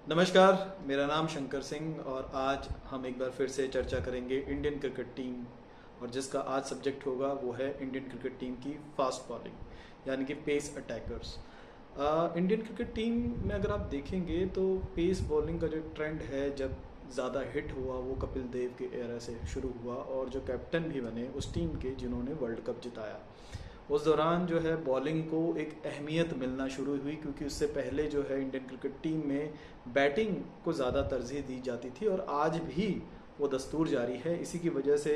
नमस्कार। मेरा नाम शंकर सिंह और आज हम एक बार फिर से चर्चा करेंगे इंडियन क्रिकेट टीम। और जिसका आज सब्जेक्ट होगा वो है इंडियन क्रिकेट टीम की फास्ट बॉलिंग यानी कि pace attackers. Indian cricket team में अगर आप देखेंगे तो पेस बॉलिंग का जो ट्रेंड है, जब ज़्यादा हिट हुआ वो कपिल देव के एरा से शुरू हुआ और जो कैप्टन भी बने उस टीम के जिन्होंने वर्ल्ड कप जिताया। उस दौरान जो है बॉलिंग को एक अहमियत मिलना शुरू हुई, क्योंकि उससे पहले जो है इंडियन क्रिकेट टीम में बैटिंग को ज़्यादा तरजीह दी जाती थी और आज भी वो दस्तूर जारी है। इसी की वजह से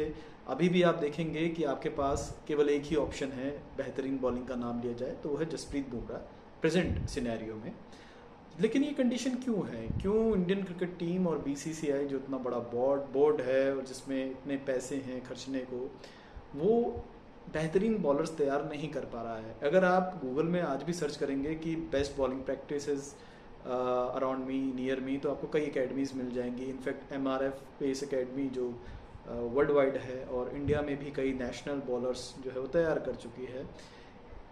अभी भी आप देखेंगे कि आपके पास केवल एक ही ऑप्शन है बेहतरीन बॉलिंग का नाम लिया जाए तो वो है जसप्रीत बुमराह प्रेजेंट सिनेरियो में। लेकिन ये कंडीशन क्यों है? क्यों इंडियन क्रिकेट टीम और बीसीसीआई जो इतना बड़ा बोर्ड है और जिसमें इतने पैसे हैं खर्चने को, वो बेहतरीन बॉलर्स तैयार नहीं कर पा रहा है? अगर आप गूगल में आज भी सर्च करेंगे कि best bowling practices around me near me, तो आपको कई एकेडमीज़ मिल जाएंगी। इनफैक्ट एमआरएफ पेस एकेडमी जो वर्ल्ड वाइड है और इंडिया में भी कई नेशनल बॉलर्स जो है वो तैयार कर चुकी है।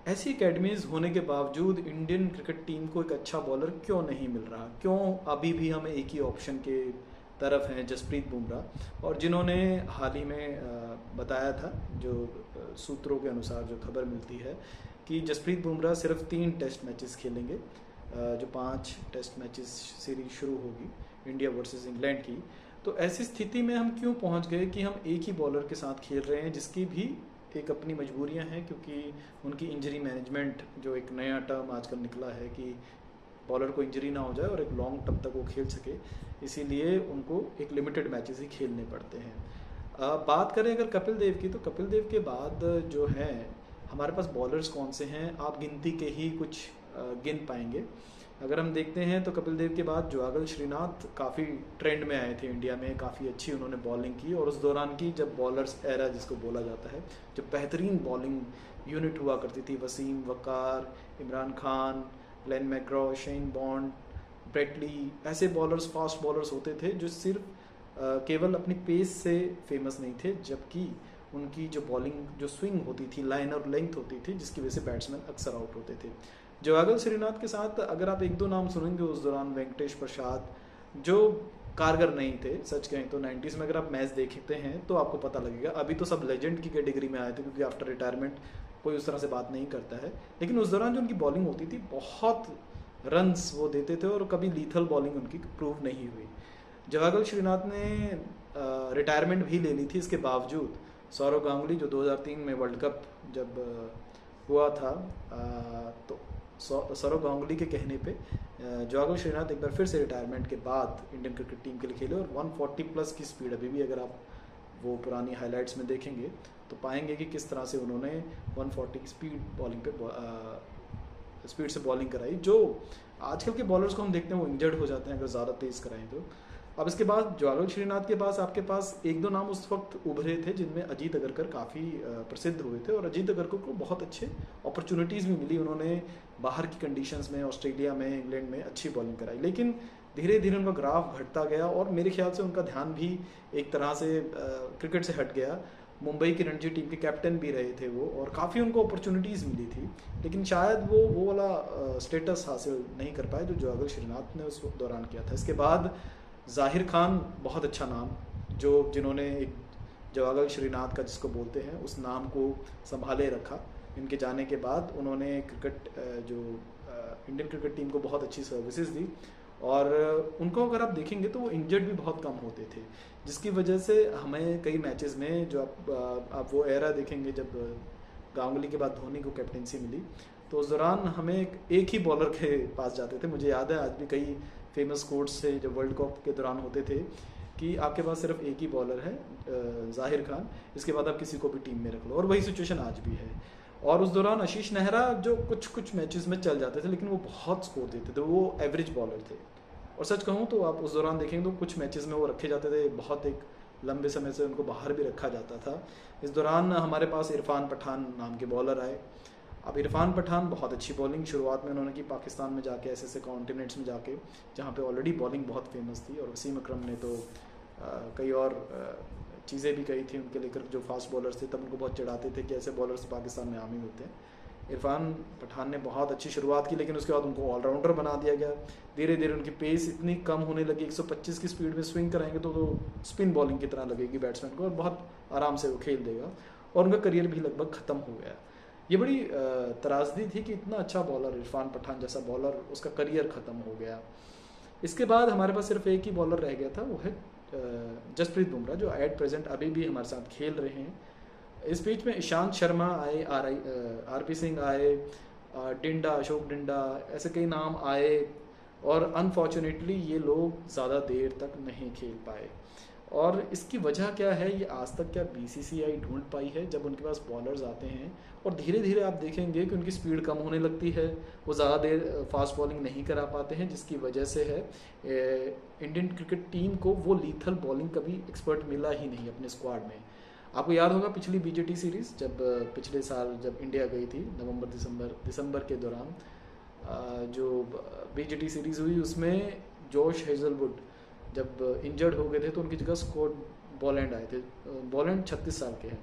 ऐसी एकेडमीज़ होने के बावजूद इंडियन क्रिकेट टीम को एक अच्छा बॉलर क्यों नहीं मिल रहा? क्यों अभी भी हमें एक ही ऑप्शन के तरफ हैं जसप्रीत बुमराह? और जिन्होंने हाल ही में बताया था, जो सूत्रों के अनुसार जो खबर मिलती है कि जसप्रीत बुमराह सिर्फ 3 टेस्ट मैचेस खेलेंगे, जो 5 टेस्ट मैचेस सीरीज शुरू होगी इंडिया वर्सेस इंग्लैंड की। तो ऐसी स्थिति में हम क्यों पहुंच गए कि हम एक ही बॉलर के साथ खेल रहे हैं, जिसकी भी एक अपनी मजबूरियां हैं, क्योंकि उनकी इंजरी मैनेजमेंट जो एक नया टर्म आजकल निकला है कि बॉलर को इंजरी ना हो जाए और एक लॉन्ग टर्म तक वो खेल सके, इसीलिए उनको एक लिमिटेड मैचेस ही खेलने पड़ते हैं। बात करें अगर कपिल देव की, तो कपिल देव के बाद जो है हमारे पास बॉलर्स कौन से हैं, आप गिनती के ही कुछ गिन पाएंगे। अगर हम देखते हैं तो कपिल देव के बाद जुआगल श्रीनाथ काफ़ी ट्रेंड में आए थे इंडिया में, काफ़ी अच्छी उन्होंने बॉलिंग की और उस दौरान की जब बॉलर्स एरा जिसको बोला जाता है, जब बेहतरीन बॉलिंग यूनिट हुआ करती थी, Wasim, Waqar, Imran Khan, Glenn McGrath, Shane Bond, Brett Lee, ऐसे बॉलर्स फास्ट बॉलर्स होते थे जो सिर्फ केवल अपनी पेस से फेमस नहीं थे, जबकि उनकी जो बॉलिंग जो स्विंग होती थी, लाइन और लेंथ होती थी, जिसकी वजह से बैट्समैन अक्सर आउट होते थे। जुआगल श्रीनाथ के साथ अगर आप एक दो नाम सुनेंगे उस दौरान, वेंकटेश प्रसाद, जो कारगर नहीं थे सच कहें तो। 90s में अगर आप मैच देखते हैं तो आपको पता लगेगा। अभी तो सब लेजेंड की कैटेगरी में आए थे, क्योंकि आफ्टर रिटायरमेंट कोई उस तरह से बात नहीं करता है। लेकिन उस दौरान जो उनकी बॉलिंग होती थी, बहुत रन्स वो देते थे और कभी लीथल बॉलिंग उनकी प्रूव नहीं हुई। जुआगल श्रीनाथ ने रिटायरमेंट भी ले ली थी, इसके बावजूद सौरव गांगुली जो 2003 में वर्ल्ड कप जब हुआ था, तो सौरव गांगुली के कहने पे जुआगल श्रीनाथ एक बार फिर से रिटायरमेंट के बाद इंडियन क्रिकेट टीम के लिए खेले और 140 प्लस की स्पीड, अभी भी अगर आप वो पुरानी हाइलाइट्स में देखेंगे तो पाएंगे कि किस तरह से उन्होंने 140 स्पीड बॉलिंग पे स्पीड से बॉलिंग कराई। जो आजकल के बॉलर्स को हम देखते हैं वो इंजर्ड हो जाते हैं अगर ज़्यादा तेज़ कराएं तो। अब इसके बाद जुआगल श्रीनाथ के पास आपके पास एक दो नाम उस वक्त उभरे थे जिनमें अजीत अगरकर काफ़ी प्रसिद्ध हुए थे और अजीत अगरकर को बहुत अच्छे अपॉर्चुनिटीज़ भी मिली। उन्होंने बाहर की कंडीशंस में, ऑस्ट्रेलिया में, इंग्लैंड में अच्छी बॉलिंग कराई, लेकिन धीरे धीरे उनका ग्राफ घटता गया और मेरे ख्याल से उनका ध्यान भी एक तरह से क्रिकेट से हट गया। मुंबई की रणजी टीम के कैप्टन भी रहे थे वो और काफ़ी उनको अपॉर्चुनिटीज़ मिली थी, लेकिन शायद वो वाला स्टेटस हासिल नहीं कर पाए जो जुआगल श्रीनाथ ने उस दौरान किया था। इसके बाद जाहिर खान, बहुत अच्छा नाम, जिन्होंने एक जुआगल श्रीनाथ का जिसको बोलते हैं उस नाम को संभाले रखा। इनके जाने के बाद उन्होंने क्रिकेट जो इंडियन क्रिकेट टीम को बहुत अच्छी सर्विसेज दी और उनको अगर आप देखेंगे तो वो इंजर्ड भी बहुत कम होते थे, जिसकी वजह से हमें कई मैचेस में जो आप वो एरा देखेंगे जब गांगुली के बाद धोनी को कैप्टनसी मिली, तो उस दौरान हमें एक ही बॉलर के पास जाते थे। मुझे याद है आज भी कई फेमस कोट्स थे जो वर्ल्ड कप के दौरान होते थे कि आपके पास सिर्फ एक ही बॉलर है जाहिर खान, इसके बाद आप किसी को भी टीम में रख लो, और वही सिचुएशन आज भी है। और उस दौरान आशीष नेहरा जो कुछ मैचेस में चल जाते थे, लेकिन वो बहुत स्कोर देते थे, वो एवरेज बॉलर थे। और सच कहूँ तो आप उस दौरान देखेंगे तो कुछ मैचेस में वो रखे जाते थे, बहुत एक लंबे समय से उनको बाहर भी रखा जाता था। इस दौरान हमारे पास इरफान पठान नाम के बॉलर आए। अब इरफान पठान बहुत अच्छी बॉलिंग शुरुआत में उन्होंने की पाकिस्तान में जाके, ऐसे कॉन्टिनेंट्स में जाके जहाँ पे ऑलरेडी बॉलिंग बहुत फेमस थी, और वसीम अकरम ने तो कई और चीज़ें भी कही थी उनके लेकर, जो फास्ट बॉलर्स थे तब उनको बहुत चिढ़ाते थे कि ऐसे बॉलर्स पाकिस्तान में आम ही होते हैं। इरफान पठान ने बहुत अच्छी शुरुआत की, लेकिन उसके बाद उनको ऑलराउंडर बना दिया गया। धीरे धीरे उनकी पेस इतनी कम होने लगी, 125 की स्पीड में स्विंग कराएंगे तो स्पिन बॉलिंग की तरह लगेगी बैट्समैन को, और बहुत आराम से वो खेल देगा, और उनका करियर भी लगभग ख़त्म हो गया। ये बड़ी त्रासदी थी कि इतना अच्छा बॉलर, इरफान पठान जैसा बॉलर, उसका करियर ख़त्म हो गया। इसके बाद हमारे पास सिर्फ एक ही बॉलर रह गया था, वो है जसप्रीत बुमराह, जो एट प्रेजेंट अभी भी हमारे साथ खेल रहे हैं। इस बीच में ईशांत शर्मा आए, आरपी सिंह आए, डिंडा, अशोक डिंडा, ऐसे कई नाम आए, और अनफॉर्चुनेटली ये लोग ज़्यादा देर तक नहीं खेल पाए। और इसकी वजह क्या है, ये आज तक क्या बीसीसीआई ढूंढ पाई है? जब उनके पास बॉलर्स आते हैं और धीरे धीरे आप देखेंगे कि उनकी स्पीड कम होने लगती है, वो ज़्यादा देर फास्ट बॉलिंग नहीं करा पाते हैं, जिसकी वजह से है इंडियन क्रिकेट टीम को वो लीथल बॉलिंग कभी एक्सपर्ट मिला ही नहीं अपने स्क्वाड में। आपको याद होगा पिछली बीजेटी सीरीज़, जब पिछले साल जब इंडिया गई थी नवंबर दिसंबर के दौरान, जो बीजेटी सीरीज़ हुई उसमें जोश हेजलवुड जब इंजर्ड हो गए थे तो उनकी जगह स्कॉट बॉलैंड आए थे। बॉलैंड 36 साल के हैं,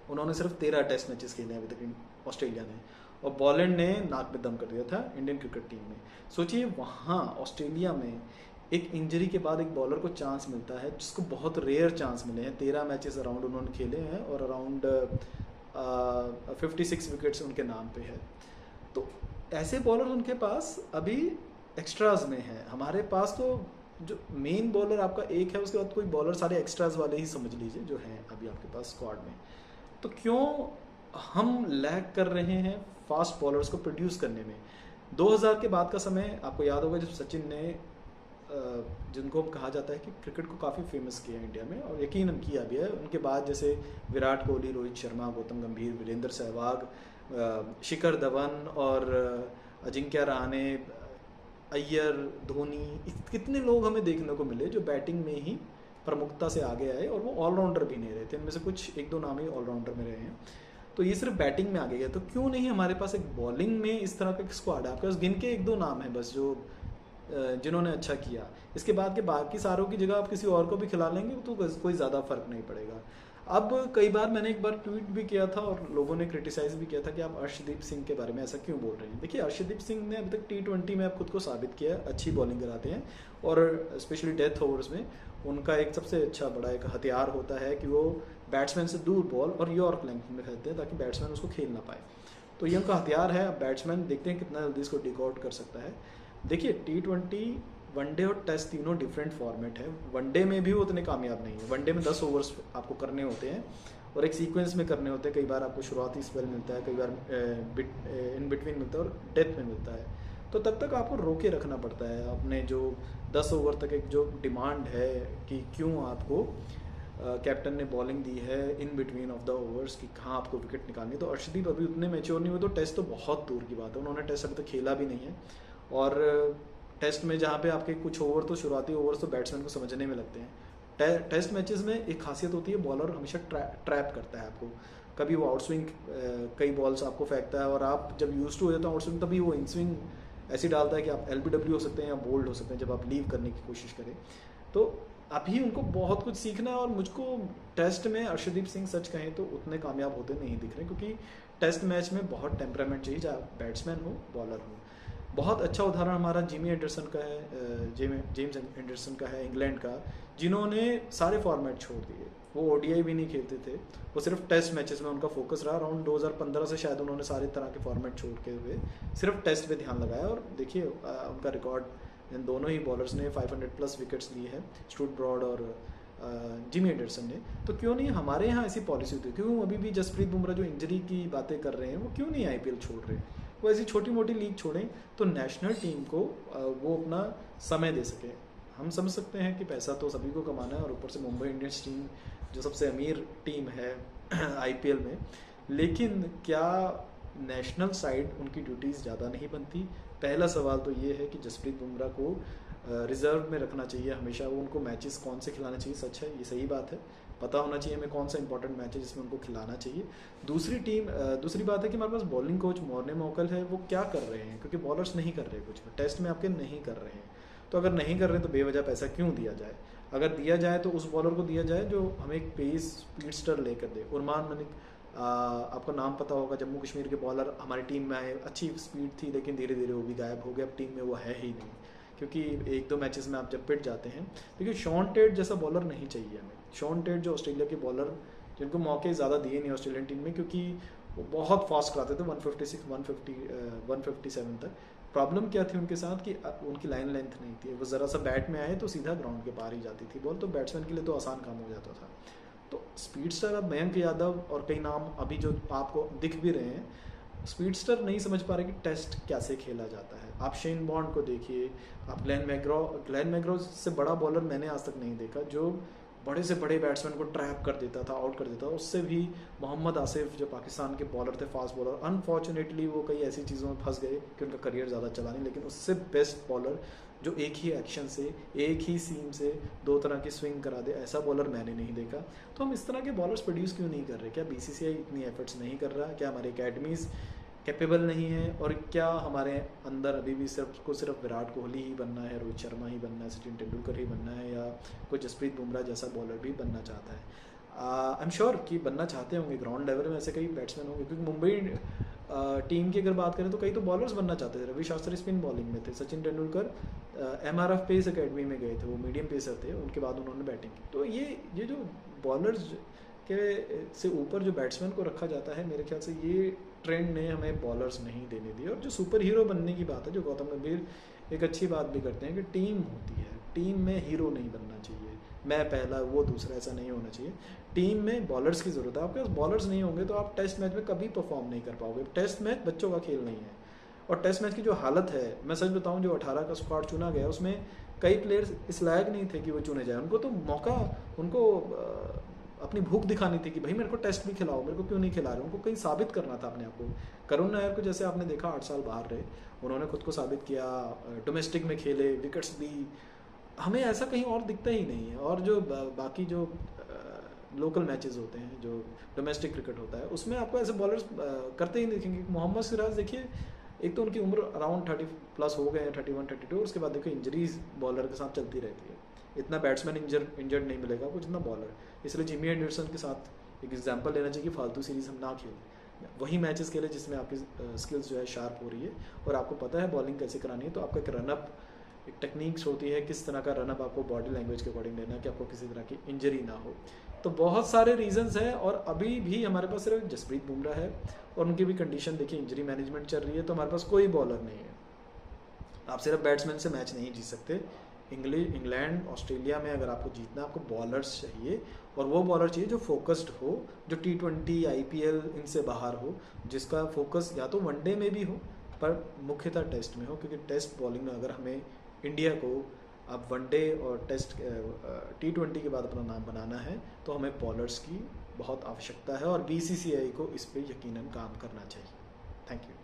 उन्होंने सिर्फ 13 टेस्ट मैचेस खेले अभी तक ऑस्ट्रेलिया ने, और बॉलैंड ने नाक में दम कर दिया था इंडियन क्रिकेट टीम में। सोचिए वहाँ ऑस्ट्रेलिया में एक इंजरी के बाद एक बॉलर को चांस मिलता है, जिसको बहुत रेयर चांस मिले हैं। 13 मैचेस अराउंड उन्होंने खेले हैं और अराउंड 56 विकेट्स उनके नाम पे है। तो ऐसे बॉलर उनके पास अभी एक्स्ट्राज में है। हमारे पास तो जो मेन बॉलर आपका एक है, उसके बाद कोई बॉलर सारे एक्स्ट्राज वाले ही समझ लीजिए जो हैं अभी आपके पास स्क्वाड में। तो क्यों हम लैग कर रहे हैं फास्ट बॉलर्स को प्रोड्यूस करने में? 2000 के बाद का समय आपको याद होगा, जब सचिन ने, जिनको कहा जाता है कि क्रिकेट को काफ़ी फेमस किया इंडिया में, और यकीनन किया भी है। उनके बाद जैसे विराट कोहली, रोहित शर्मा, गौतम गंभीर, वीरेंद्र सहवाग, शिखर धवन और अजिंक्य रहाणे, अय्यर, धोनी, कितने लोग हमें देखने को मिले जो बैटिंग में ही प्रमुखता से आगे आए, और वो ऑलराउंडर भी नहीं रहे थे। इनमें से कुछ एक दो नाम ही ऑलराउंडर में रहे हैं। तो ये सिर्फ बैटिंग में आगे गए। तो क्यों नहीं हमारे पास एक बॉलिंग में इस तरह का स्क्वाड है? आपके पास गिन के एक दो नाम है बस जो जिन्होंने अच्छा किया। इसके बाद के बाकी सारों की जगह आप किसी और को भी खिला लेंगे तो कोई ज़्यादा फर्क नहीं पड़ेगा। अब कई बार मैंने एक बार ट्वीट भी किया था और लोगों ने क्रिटिसाइज भी किया था कि आप अर्शदीप सिंह के बारे में ऐसा क्यों बोल रहे हैं। देखिए, अर्शदीप सिंह ने अभी तक T20 में आप खुद को साबित किया है, अच्छी बॉलिंग कराते हैं, और स्पेशली डेथ ओवर्स में उनका एक सबसे अच्छा बड़ा एक हथियार होता है कि वो बैट्समैन से दूर बॉल और यॉर्क लेंथ में खेलते हैं ताकि बैट्समैन उसको खेल ना पाए। तो ये उनका हथियार है। बैट्समैन देखते हैं कितना जल्दी इसको टेक आउट कर सकता है। देखिए, T20, वनडे और टेस्ट तीनों डिफरेंट फॉर्मेट है। वनडे में भी वो उतने कामयाब नहीं है। वनडे में 10 ओवर्स आपको करने होते हैं और एक सीक्वेंस में करने होते हैं। कई बार आपको शुरुआती स्पेल मिलता है, कई बार इन बिटवीन मिलता है और डेथ में मिलता है। तो तब तक आपको रोके रखना पड़ता है अपने जो 10 ओवर तक एक जो डिमांड है कि क्यों आपको कैप्टन ने बॉलिंग दी है in between of the overs कि कहाँ आपको विकेट निकालनी है। तो अर्शदीप अभी उतने मैच्योर नहीं हुए, तो टेस्ट तो बहुत दूर की बात है। उन्होंने टेस्ट अभी तक खेला भी नहीं है, और टेस्ट में जहाँ पे आपके कुछ ओवर तो शुरुआती ओवर्स तो बैट्समैन को समझने में लगते हैं। टेस्ट मैचेस में एक खासियत होती है, बॉलर हमेशा ट्रैप करता है आपको। कभी वो आउट स्विंग कई बॉल्स आपको फेंकता है, और आप जब यूज टू हो जाते हो आउट स्विंग, तभी वो इन स्विंग ऐसी डालता है कि आप LBW हो सकते हैं या बोल्ड हो सकते हैं जब आप लीव करने की कोशिश करें। तो अभी उनको बहुत कुछ सीखना है, और मुझको टेस्ट में अर्शदीप सिंह सच कहें तो उतने कामयाब होते नहीं दिख रहे, क्योंकि टेस्ट मैच में बहुत टेम्परामेंट चाहिए, चाहे बैट्समैन हो बॉलर हो। बहुत अच्छा उदाहरण हमारा जेम्स एंडरसन का है, इंग्लैंड का, जिन्होंने सारे फॉर्मेट छोड़ दिए। वो ODI भी नहीं खेलते थे, वो सिर्फ टेस्ट मैचेस में उनका फोकस रहा। अराउंड 2015 से शायद उन्होंने सारे तरह के फॉर्मेट छोड़ के हुए सिर्फ टेस्ट पे ध्यान लगाया, और देखिए उनका रिकॉर्ड इन दोनों ही बॉलर्स ने 500+ विकेट्स लिए हैं, स्टुअर्ट ब्रॉड और जिमी एंडरसन ने। तो क्यों नहीं हमारे यहाँ ऐसी पॉलिसी होती है? क्यों अभी भी जसप्रीत बुमराह जो इंजरी की बातें कर रहे हैं, वो क्यों नहीं IPL छोड़ रहे हैं? वो ऐसी छोटी मोटी लीग छोड़ें तो नेशनल टीम को वो अपना समय दे सके। हम समझ सकते हैं कि पैसा तो सभी को कमाना है, और ऊपर से मुंबई इंडियंस टीम जो सबसे अमीर टीम है IPL में, लेकिन क्या नेशनल साइड उनकी ड्यूटीज़ ज़्यादा नहीं बनती? पहला सवाल तो ये है कि जसप्रीत बुमराह को रिजर्व में रखना चाहिए हमेशा। वो उनको मैचेस कौन से खिलाने चाहिए, सच है, ये सही बात है, पता होना चाहिए हमें कौन सा इंपॉर्टेंट मैच है जिसमें उनको खिलाना चाहिए। दूसरी बात है कि हमारे पास बॉलिंग कोच मॉर्ने मोकल है, वो क्या कर रहे हैं? क्योंकि बॉलर्स नहीं कर रहे कुछ, टेस्ट में आपके नहीं कर रहे हैं। तो अगर नहीं कर रहे तो बेवजह पैसा क्यों दिया जाए? अगर दिया जाए तो उस बॉलर को दिया जाए जो हमें एक पेस स्पीडस्टर लेकर दे। उरमान मलिक आपको नाम पता होगा, जम्मू कश्मीर के बॉलर हमारी टीम में आए, अच्छी स्पीड थी, लेकिन धीरे धीरे वो भी गायब हो गया, अब टीम में वो है ही नहीं, क्योंकि एक दो मैचेस में आप जब पिट जाते हैं। देखिए शॉन टेट जैसा बॉलर नहीं चाहिए हमें। शॉन टेट जो ऑस्ट्रेलिया के बॉलर जिनको मौके ज़्यादा दिए नहीं ऑस्ट्रेलियन टीम में, क्योंकि वो बहुत फास्ट कराते थे 156 157 तक। प्रॉब्लम क्या थी उनके साथ कि उनकी लाइन लेंथ नहीं थी, वो ज़रा सा बैट में आए तो सीधा ग्राउंड के पार ही जाती थी बॉल, तो बैट्समैन के लिए तो आसान काम हो जाता था। तो स्पीड स्टार अब मयंक यादव और कई नाम अभी जो आपको दिख भी रहे हैं, स्पीड स्टार नहीं समझ पा रहे कि टेस्ट कैसे खेला जाता है। आप शेन बॉन्ड को देखिए, आप ग्लेन मैग्रो से बड़ा बॉलर मैंने आज तक नहीं देखा जो बड़े से बड़े बैट्समैन को ट्रैप कर देता था, आउट कर देता था। उससे भी मोहम्मद आसिफ जो पाकिस्तान के बॉलर थे, फास्ट बॉलर, अनफॉर्चुनेटली वो कई ऐसी चीज़ों में फंस गए कि उनका करियर ज़्यादा चला नहीं, लेकिन उससे बेस्ट बॉलर जो एक ही एक्शन से, एक ही सीम से दो तरह की स्विंग करा दे, ऐसा बॉलर मैंने नहीं देखा। तो हम इस तरह के बॉलर्स प्रोड्यूस क्यों नहीं कर रहे? क्या बीसीसीआई इतनी एफर्ट्स नहीं कर रहा? क्या हमारे अकेडमीज़ कैपेबल नहीं है? और क्या हमारे अंदर अभी भी सिर्फ विराट कोहली ही बनना है, रोहित शर्मा ही बनना है, सचिन तेंदुलकर ही बनना है, या कोई जसप्रीत बुमराह जैसा बॉलर भी बनना चाहता है? आई एम श्योर कि बनना चाहते होंगे, ग्राउंड लेवल में ऐसे कई बैट्समैन होंगे, क्योंकि मुंबई टीम की अगर बात करें तो कई तो बॉलर्स बनना चाहते थे। रवि शास्त्री स्पिन बॉलिंग में थे, Sachin Tendulkar MRF pace academy में गए थे, वो मीडियम पेसर थे, उनके बाद उन्होंने बैटिंग की। तो ये जो बॉलर्स के से ऊपर जो बैट्समैन को रखा जाता है, मेरे ख्याल से ये ट्रेंड ने हमें बॉलर्स नहीं देने दिए। और जो सुपर हीरो बनने की बात है, जो गौतम गंभीर एक अच्छी बात भी करते हैं कि टीम होती है, टीम में हीरो नहीं बनना चाहिए, मैं पहला वो दूसरा, ऐसा नहीं होना चाहिए। टीम में बॉलर्स की ज़रूरत है। आपके पास बॉलर्स नहीं होंगे तो आप टेस्ट मैच में कभी परफॉर्म नहीं कर पाओगे। टेस्ट मैच बच्चों का खेल नहीं है, और टेस्ट मैच की जो हालत है, मैं सच बताऊं, जो 18 का स्क्वाड चुना गया उसमें कई प्लेयर्स इस लायक नहीं थे कि वो चुने जाए। उनको तो मौका, उनको अपनी भूख दिखानी थी कि भाई मेरे को टेस्ट भी खिलाओ, मेरे को क्यों नहीं खिला रहे। उनको कहीं साबित करना था अपने आप को। करुण नायर को जैसे आपने देखा 8 साल बाहर रहे, उन्होंने खुद को साबित किया, डोमेस्टिक में खेले, विकेट्स दी। हमें ऐसा कहीं और दिखता ही नहीं है। और जो बाकी जो लोकल मैचेस होते हैं, जो डोमेस्टिक क्रिकेट होता है, उसमें आपको ऐसे बॉलर्स करते ही नहीं दिखेंगे। मोहम्मद सिराज देखिए, एक तो उनकी उम्र अराउंड 30+ हो गए हैं, 31 32, उसके बाद देखो इंजरीज बॉलर के साथ चलती रहती है। इतना बैट्समैन इंजर्ड नहीं मिलेगा आपको जितना बॉलर। इसलिए जिमी एंडरसन के साथ एक एग्जांपल लेना चाहिए कि फालतू सीरीज हम ना खेलें, वही मैचेस खेले जिसमें आपकी स्किल्स जो है शार्प हो रही है और आपको पता है बॉलिंग कैसे करानी है। तो आपका एक रनअप, एक टेक्निक्स होती है, किस तरह का रनअप आपको बॉडी लैंग्वेज के अकॉर्डिंग लेना है कि आपको किसी तरह की इंजरी ना हो। तो बहुत सारे रीजंस हैं, और अभी भी हमारे पास सिर्फ जसप्रीत बुमराह है, और उनकी भी कंडीशन देखिए, इंजरी मैनेजमेंट चल रही है, तो हमारे पास कोई बॉलर नहीं है। आप सिर्फ बैट्समैन से मैच नहीं जीत सकते। इंग्लैंड, ऑस्ट्रेलिया में अगर आपको जीतना, आपको बॉलर्स चाहिए, और वो बॉलर चाहिए जो फोकस्ड हो, जो T20 IPL इनसे बाहर हो, जिसका फोकस या तो वनडे में भी हो पर मुख्यतः टेस्ट में हो। क्योंकि टेस्ट बॉलिंग में अगर हमें इंडिया को अब वनडे और टेस्ट T20 के बाद अपना नाम बनाना है, तो हमें बॉलर्स की बहुत आवश्यकता है, और BCCI को इस पर यकीनन काम करना चाहिए। Thank you.